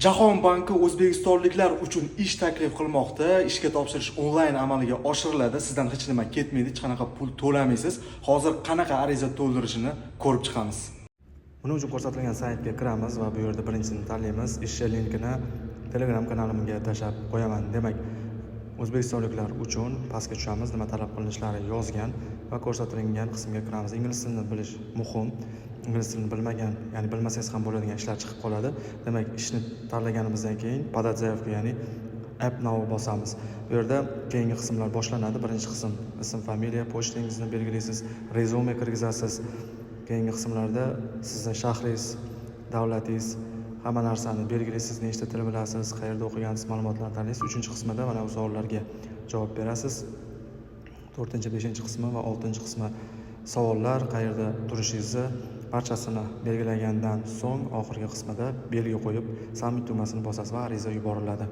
Jahon banki o'zbekistonliklar uchun ish taklif qilmoqda. Ishga topshirish onlayn amalga oshiriladi. Sizdan hech nima ketmaydi, hech qanaqa pul to'lamaysiz. Hozir qanaqa ariza to'ldirishini ko'rib chiqamiz. Buning uchun ko'rsatilgan saytga kiramiz va bu yerda birinchisini tanlaymiz. Ish linkini Telegram kanalimga tashlab qo'yaman. Demak, o'zbekistonliklar uchun pastga tushamiz, nima talab qilinishlari yozgan va ko'rsatilgan qismga kiramiz. Ingliz tilini bilish muhim. Ingliz tilini bilmagan, ya'ni bilmasangiz ham bo'ladigan ishlar chiqib qoladi. Demak, ishni tanlaganimizdan keyin подать заявку, ya'ni app now bosamiz. Bu yerda keyingi qismlar boshlanadi. Birinchi qism ism, familiya, pochtangizni belgilaysiz, rezume kirgizasiz. Keyingi qismlarda sizning shahringiz, davlatingiz, hamma narsani belgilaysiz, nechta til bilasiz, qayerda o'qigansiz, ma'lumotlarni tanlaysiz. 3-qismida mana bu savollarga javob berasiz. 4-5 qismi va 6-qismi savollar, qayerda turishingizni barchasini belgilagandan so'ng oxirgi qismida belgi qo'yib submit tugmasini bosasiz va ariza yuboriladi.